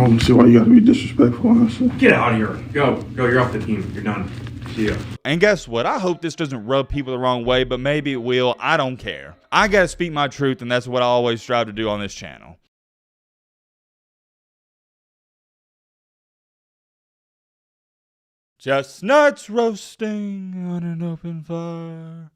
don't see why you gotta be disrespectful, honestly. Get out of here. Go. You're off the team. You're done. See ya. And guess what? I hope this doesn't rub people the wrong way, but maybe it will. I don't care. I gotta speak my truth, and that's what I always strive to do on this channel. Chestnuts roasting on an open fire.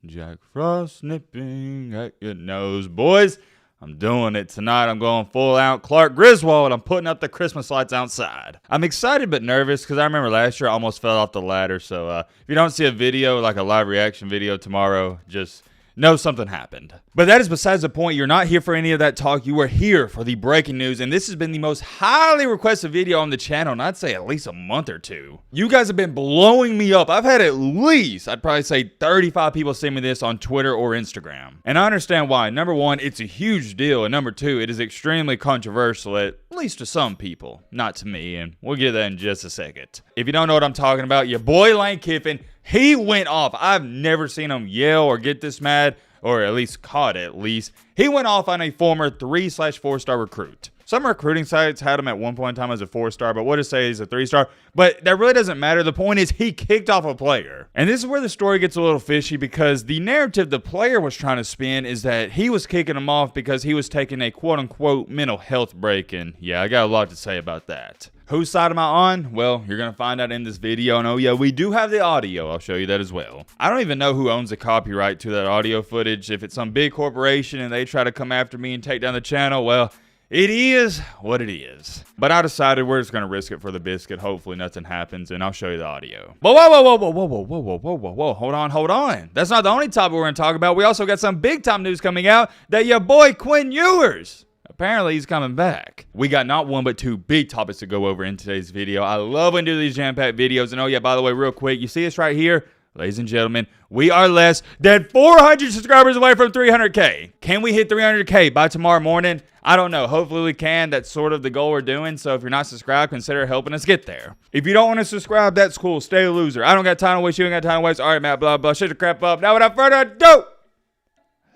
Jack Frost nipping at your nose. Boys, I'm doing it tonight. I'm going full out Clark Griswold. I'm putting up the Christmas lights outside. I'm excited but nervous because I remember last year I almost fell off the ladder. So if you don't see a video, like a live reaction video tomorrow, just know something happened. But that is besides the point. You're not here for any of that talk. You are here for the breaking news. And this has been the most highly requested video on the channel, and I'd say at least a month or two. You guys have been blowing me up. I've had at least, I'd probably say 35 people send me this on Twitter or Instagram. And I understand why. Number one, it's a huge deal. And number two, it is extremely controversial, at least to some people. Not to me, and we'll get to that in just a second. If you don't know what I'm talking about, your boy Lane Kiffin, he went off. I've never seen him yell or get this mad, or at least caught at least. He went off on a former 3/4-star recruit. Some recruiting sites had him at one point in time as a 4-star, but what to say he's a 3-star. But that really doesn't matter. The point is he kicked off a player. And this is where the story gets a little fishy, because the narrative the player was trying to spin is that he was kicking him off because he was taking a quote-unquote mental health break. And yeah, I got a lot to say about that. Whose side am I on? Well, you're going to find out in this video. And oh yeah, we do have the audio. I'll show you that as well. I don't even know who owns the copyright to that audio footage. If it's some big corporation and they try to come after me and take down the channel, well, it is what it is. But I decided we're just going to risk it for the biscuit. Hopefully nothing happens, and I'll show you the audio. But whoa. Hold on. That's not the only topic we're going to talk about. We also got some big time news coming out that your boy Quinn Ewers, apparently he's coming back. We got not one but two big topics to go over in today's video. I love when I do these jam-packed videos. And oh yeah, by the way, real quick, you see us right here? Ladies and gentlemen, we are less than 400 subscribers away from 300K. Can we hit 300K by tomorrow morning? I don't know. Hopefully we can. That's sort of the goal we're doing. So if you're not subscribed, consider helping us get there. If you don't want to subscribe, that's cool. Stay a loser. I don't got time to waste. You ain't got time to waste. All right, Matt, blah, blah. Shut your crap up. Now without further ado,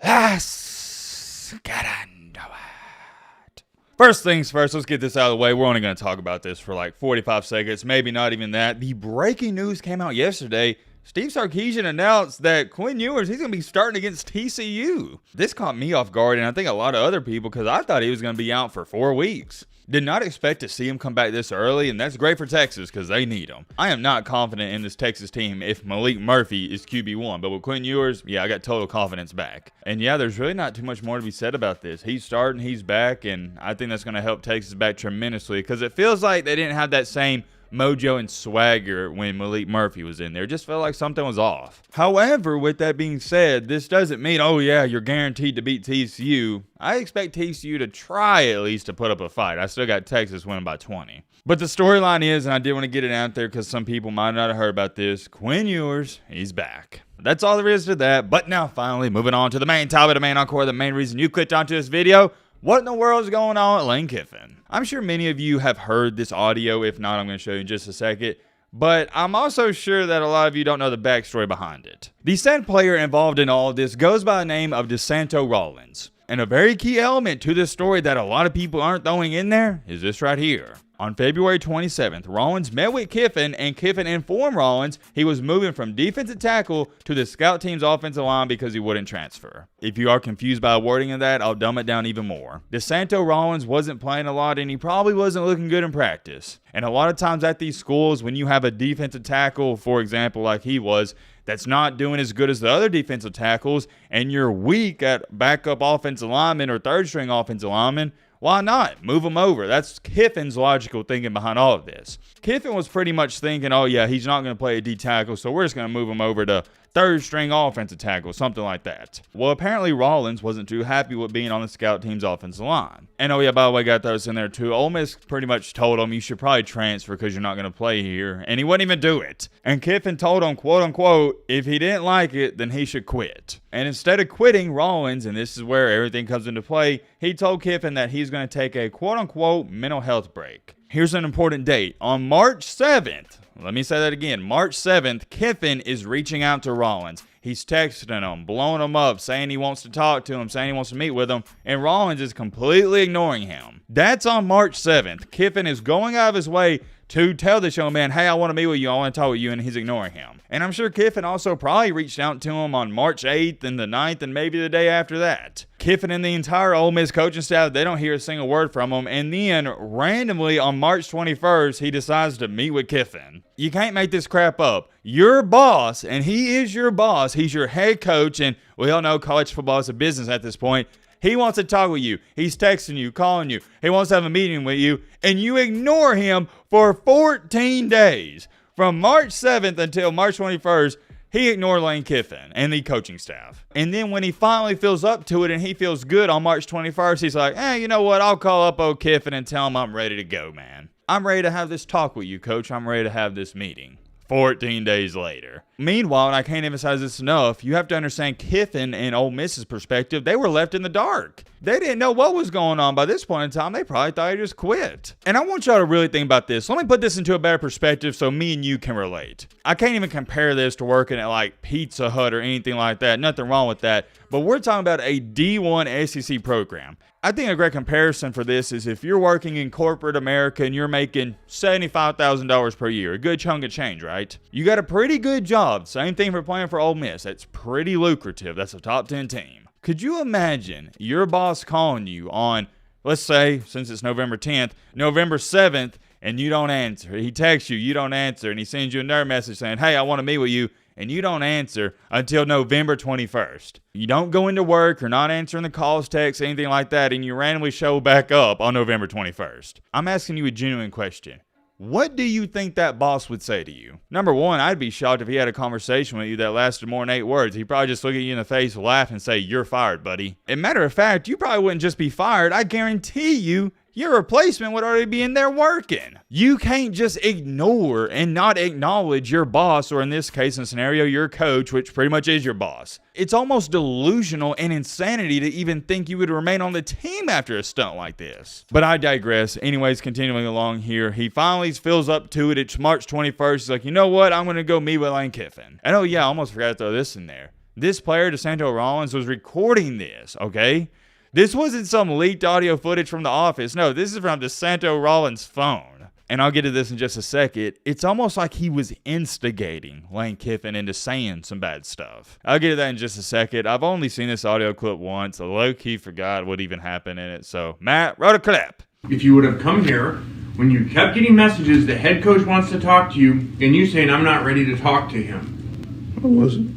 let's get into it. First things first, let's get this out of the way. We're only going to talk about this for like 45 seconds. Maybe not even that. The breaking news came out yesterday. Steve Sarkisian announced that Quinn Ewers, he's going to be starting against TCU. This caught me off guard, and I think a lot of other people, because I thought he was going to be out for 4 weeks. Did not expect to see him come back this early, and that's great for Texas because they need him. I am not confident in this Texas team if Malik Murphy is QB1, but with Quinn Ewers, yeah, I got total confidence back. And yeah, there's really not too much more to be said about this. He's starting, he's back, and I think that's going to help Texas back tremendously because it feels like they didn't have that same mojo and swagger when Malik Murphy was in there. It just felt like something was off. However, with that being said, this doesn't mean, oh yeah, you're guaranteed to beat TCU. I expect TCU to try at least to put up a fight. I still got Texas winning by 20. But the storyline is, and I did want to get it out there because some people might not have heard about this, Quinn Ewers, he's back. That's all there is to that. But now finally, moving on to the main topic, the main encore, the main reason you clicked onto this video. What in the world is going on at Lane Kiffin? I'm sure many of you have heard this audio. If not, I'm going to show you in just a second. But I'm also sure that a lot of you don't know the backstory behind it. The said player involved in all of this goes by the name of DeSanto Rollins. And a very key element to this story that a lot of people aren't throwing in there is this right here. On February 27th, Rollins met with Kiffin, and Kiffin informed Rollins he was moving from defensive tackle to the scout team's offensive line because he wouldn't transfer. If you are confused by the wording of that, I'll dumb it down even more. DeSanto Rollins wasn't playing a lot, and he probably wasn't looking good in practice. And a lot of times at these schools, when you have a defensive tackle, for example, like he was, that's not doing as good as the other defensive tackles, and you're weak at backup offensive linemen or third-string offensive linemen, why not? Move him over. That's Kiffin's logical thinking behind all of this. Kiffin was pretty much thinking, oh yeah, he's not going to play a D tackle, so we're just going to move him over to third-string offensive tackle, something like that. Well, apparently Rollins wasn't too happy with being on the scout team's offensive line. And oh yeah, by the way, got those in there too. Ole Miss pretty much told him you should probably transfer because you're not going to play here, and he wouldn't even do it. And Kiffin told him, quote unquote, if he didn't like it, then he should quit. And instead of quitting, Rollins, and this is where everything comes into play, he told Kiffin that he's going to take a quote unquote mental health break. Here's an important date. On March 7th, let me say that again, March 7th, Kiffin is reaching out to Rollins. He's texting them, blowing them up, saying he wants to talk to him, saying he wants to meet with them, and Rollins is completely ignoring him. That's on March 7th. Kiffin is going out of his way to tell this young man, hey, I want to meet with you, I want to talk with you, and he's ignoring him. And I'm sure Kiffin also probably reached out to him on March 8th and the 9th and maybe the day after that. Kiffin and the entire Ole Miss coaching staff, they don't hear a single word from him, and then randomly on March 21st, he decides to meet with Kiffin. You can't make this crap up. Your boss, and he is your boss, he's your head coach, and we all know college football is a business at this point. He wants to talk with you. He's texting you, calling you. He wants to have a meeting with you, and you ignore him for 14 days. From March 7th until March 21st, he ignored Lane Kiffin and the coaching staff. And then when he finally feels up to it and he feels good on March 21st, he's like, hey, you know what? I'll call up old Kiffin and tell him I'm ready to go, man. I'm ready to have this talk with you, coach. I'm ready to have this meeting. 14 days later. Meanwhile, and I can't emphasize this enough, you have to understand Kiffin and Ole Miss's perspective, they were left in the dark. They didn't know what was going on. By this point in time, they probably thought he just quit. And I want y'all to really think about this. Let me put this into a better perspective so me and you can relate. I can't even compare this to working at like Pizza Hut or anything like that. Nothing wrong with that. But we're talking about a D1 SEC program. I think a great comparison for this is if you're working in corporate America and you're making $75,000 per year, a good chunk of change, right? You got a pretty good job. Same thing for playing for Ole Miss. That's pretty lucrative. That's a top 10 team. Could you imagine your boss calling you on, let's say, since it's November 10th, November 7th, and you don't answer? He texts you, you don't answer, and he sends you another message saying, hey, I want to meet with you, and you don't answer until November 21st. You don't go into work or not answering the calls, texts, anything like that, and you randomly show back up on November 21st. I'm asking you a genuine question. What do you think that boss would say to you? Number one, I'd be shocked if he had a conversation with you that lasted more than 8 words. He'd probably just look at you in the face, laugh, and say, you're fired, buddy. As a matter of fact, you probably wouldn't just be fired. I guarantee you, your replacement would already be in there working. You can't just ignore and not acknowledge your boss, or in this case, in the scenario, your coach, which pretty much is your boss. It's almost delusional and insanity to even think you would remain on the team after a stunt like this. But I digress. Anyways, continuing along here, he finally feels up to it. It's March 21st. He's like, you know what? I'm going to go meet with Lane Kiffin. And oh yeah, I almost forgot to throw this in there. This player, DeSanto Rollins, was recording this, okay? This wasn't some leaked audio footage from The Office. No, this is from DeSanto Rollins' phone. And I'll get to this in just a second. It's almost like he was instigating Lane Kiffin into saying some bad stuff. I'll get to that in just a second. I've only seen this audio clip once. I low-key forgot what even happened in it. So, Matt, wrote a clip. If you would have come here when you kept getting messages, the head coach wants to talk to you, and you saying, I'm not ready to talk to him. I wasn't.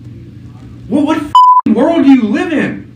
Well, what f***ing world do you live in?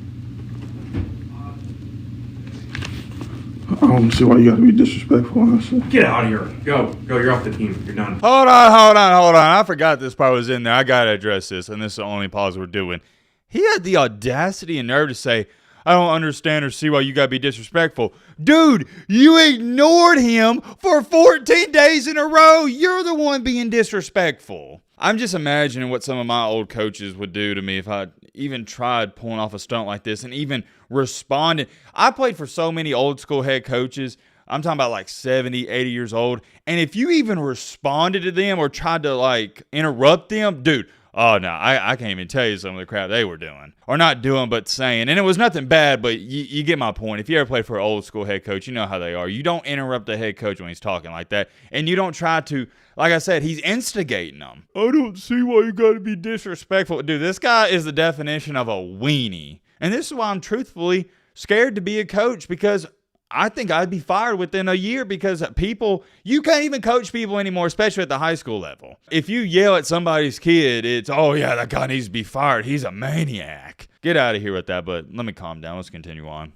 I don't see why you gotta be disrespectful, honestly. Get out of here. Go. You're off the team. You're done. Hold on. I forgot this part was in there. I gotta address this, and this is the only pause we're doing. He had the audacity and nerve to say, I don't understand or see why you gotta be disrespectful. Dude, you ignored him for 14 days in a row. You're the one being disrespectful. I'm just imagining what some of my old coaches would do to me if I even tried pulling off a stunt like this and even responded. I played for so many old school head coaches. I'm talking about like 70, 80 years old. And if you even responded to them or tried to like interrupt them, dude, oh no, I can't even tell you some of the crap they were doing. Or not doing, but saying. And it was nothing bad, but you get my point. If you ever played for an old school head coach, you know how they are. You don't interrupt the head coach when he's talking like that. And you don't try to, like I said, he's instigating them. I don't see why you gotta be disrespectful. Dude, this guy is the definition of a weenie. And this is why I'm truthfully scared to be a coach, because I think I'd be fired within a year, because people, you can't even coach people anymore, especially at the high school level. If you yell at somebody's kid, it's, oh yeah, that guy needs to be fired. He's a maniac. Get out of here with that, but let me calm down. Let's continue on.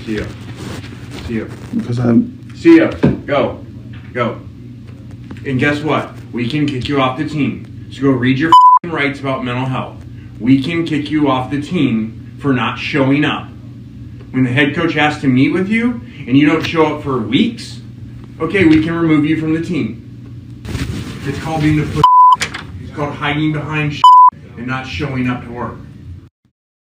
See ya. Because See ya. Go. And guess what? We can kick you off the team. So go read your rights about mental health. We can kick you off the team for not showing up. When the head coach has to meet with you and you don't show up for weeks, okay, we can remove you from the team. It's called being the It's called hiding behind and not showing up to work.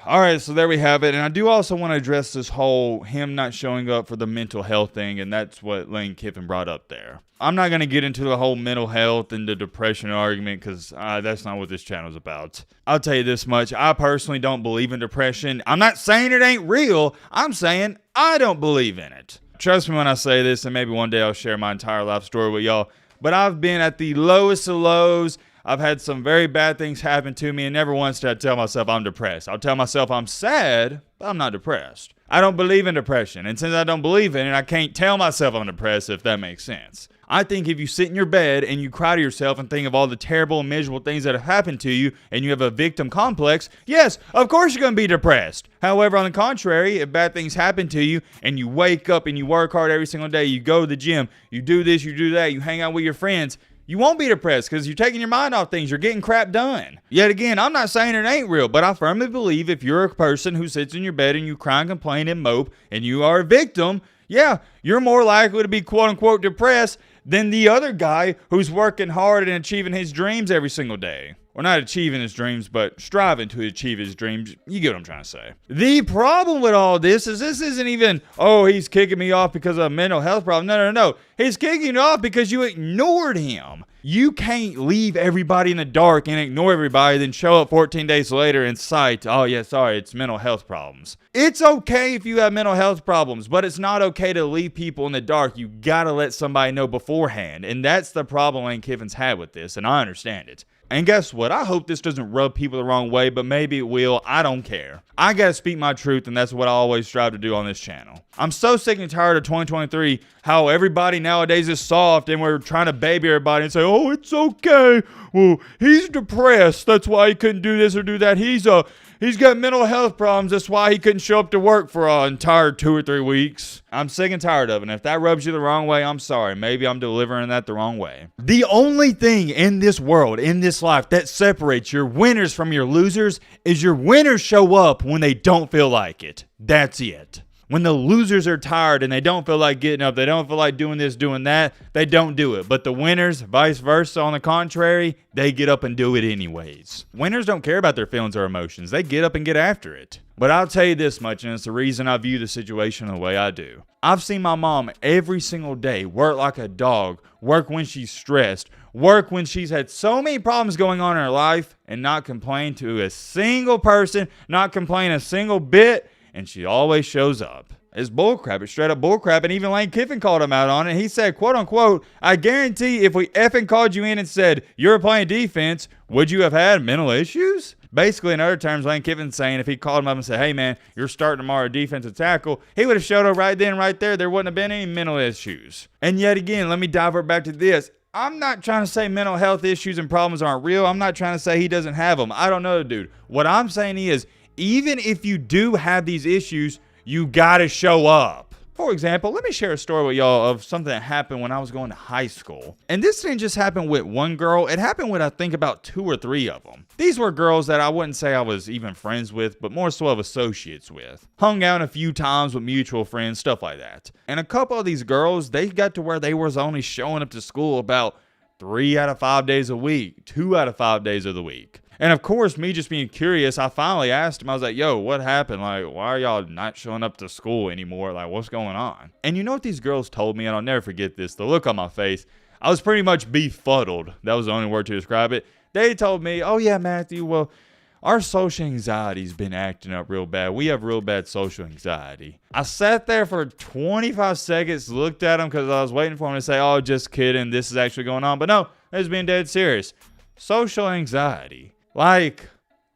All right, so there we have it. And I do also want to address this whole him not showing up for the mental health thing, and that's what Lane Kiffin brought up there. I'm not going to get into the whole mental health and the depression argument because that's not what this channel is about. I'll tell you this much. I personally don't believe in depression. I'm not saying it ain't real. I'm saying I don't believe in it. Trust me when I say this, and maybe one day I'll share my entire life story with y'all. But I've been at the lowest of lows. I've had some very bad things happen to me, and never once did I tell myself I'm depressed. I'll tell myself I'm sad, but I'm not depressed. I don't believe in depression, and since I don't believe in it, I can't tell myself I'm depressed, if that makes sense. I think if you sit in your bed and you cry to yourself and think of all the terrible and miserable things that have happened to you, and you have a victim complex, yes, of course you're going to be depressed. However, on the contrary, if bad things happen to you, and you wake up and you work hard every single day, you go to the gym, you do this, you do that, you hang out with your friends, you won't be depressed because you're taking your mind off things. You're getting crap done. Yet again, I'm not saying it ain't real, but I firmly believe if you're a person who sits in your bed and you cry and complain and mope and you are a victim, yeah, you're more likely to be quote unquote depressed than the other guy who's working hard and achieving his dreams every single day. Or not achieving his dreams, but striving to achieve his dreams. You get what I'm trying to say. The problem with all this is this isn't even, oh, he's kicking me off because of a mental health problem. No. He's kicking you off because you ignored him. You can't leave everybody in the dark and ignore everybody, then show up 14 days later and cite, oh yeah, sorry, it's mental health problems. It's okay if you have mental health problems, but it's not okay to leave people in the dark. You gotta let somebody know beforehand. And that's the problem Lane Kiffin's had with this, and I understand it. And guess what? I hope this doesn't rub people the wrong way, but maybe it will. I don't care. I gotta speak my truth, and that's what I always strive to do on this channel. I'm so sick and tired of 2023, how everybody nowadays is soft, and we're trying to baby everybody and say, oh, it's okay. Well, he's depressed. That's why he couldn't do this or do that. He's got mental health problems. That's why he couldn't show up to work for an entire 2 or 3 weeks. I'm sick and tired of it. And if that rubs you the wrong way, I'm sorry. Maybe I'm delivering that the wrong way. The only thing in this world, in this life, that separates your winners from your losers is your winners show up when they don't feel like it. That's it. When the losers are tired and they don't feel like getting up, they don't feel like doing this, doing that, they don't do it. But the winners, vice versa, on the contrary, they get up and do it anyways. Winners don't care about their feelings or emotions. They get up and get after it. But I'll tell you this much, and it's the reason I view the situation the way I do. I've seen my mom every single day work like a dog, work when she's stressed, work when she's had so many problems going on in her life, and not complain to a single person, not complain a single bit, and she always shows up. It's bullcrap. It's straight up bullcrap. And even Lane Kiffin called him out on it. He said, quote unquote, I guarantee if we effing called you in and said, you're playing defense, would you have had mental issues? Basically, in other terms, Lane Kiffin's saying if he called him up and said, hey man, you're starting tomorrow defensive tackle, he would have showed up right then, right there. There wouldn't have been any mental issues. And yet again, let me divert back to this. I'm not trying to say mental health issues and problems aren't real. I'm not trying to say he doesn't have them. I don't know the dude. What I'm saying is, even if you do have these issues, you gotta show up. For example, let me share a story with y'all of something that happened when I was going to high school. And this didn't just happen with one girl. It happened with, I think, about 2 or 3 of them. These were girls that I wouldn't say I was even friends with, but more so of associates with. Hung out a few times with mutual friends, stuff like that. And a couple of these girls, they got to where they was only showing up to school about 3 out of 5 days a week, 2 out of 5 days of the week. And of course, me just being curious, I finally asked him, I was like, yo, what happened? Like, why are y'all not showing up to school anymore? Like, what's going on? And you know what these girls told me? And I'll never forget this. The look on my face. I was pretty much befuddled. That was the only word to describe it. They told me, oh yeah, Matthew, well, our social anxiety's been acting up real bad. We have real bad social anxiety. I sat there for 25 seconds, looked at him because I was waiting for him to say, oh, just kidding. This is actually going on. But no, it was being dead serious. Social anxiety. Like,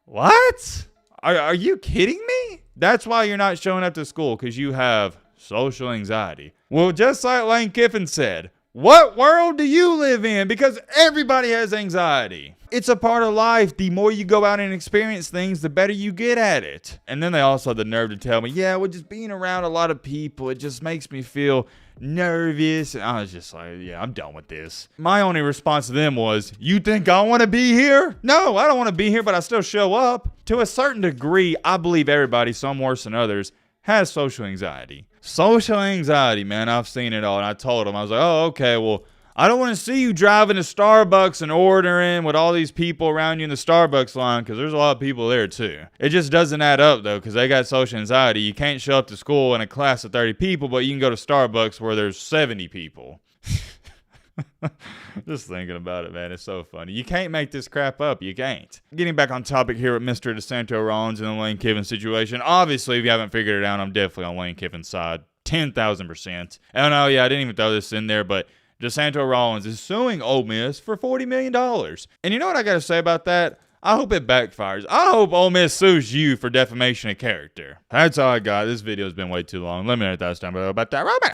what? Are you kidding me? That's why you're not showing up to school, because you have social anxiety. Well, just like Lane Kiffin said, what world do you live in? Because everybody has anxiety. It's a part of life. The more you go out and experience things, the better you get at it. And then they also had the nerve to tell me, yeah, well, just being around a lot of people, it just makes me feel nervous. And I was just like, yeah, I'm done with this. My only response to them was, you think I want to be here? No, I don't want to be here, but I still show up. To a certain degree, I believe everybody, some worse than others, has social anxiety. Social anxiety, man, I've seen it all. And I told them, I was like, oh, okay, well, I don't want to see you driving to Starbucks and ordering with all these people around you in the Starbucks line, because there's a lot of people there too. It just doesn't add up though, because they got social anxiety. You can't show up to school in a class of 30 people, but you can go to Starbucks where there's 70 people. Just thinking about it, man, it's so funny. You can't make this crap up. You can't. Getting back on topic here with Mr. DeSanto Rollins and the Lane Kiffin situation. Obviously, if you haven't figured it out, I'm definitely on Lane Kiffin's side. 10,000%. And oh yeah, I didn't even throw this in there, but DeSanto Rollins is suing Ole Miss for $40 million. And you know what I got to say about that? I hope it backfires. I hope Ole Miss sues you for defamation of character. That's all I got. This video has been way too long. Let me know your thoughts down below about that. Robert.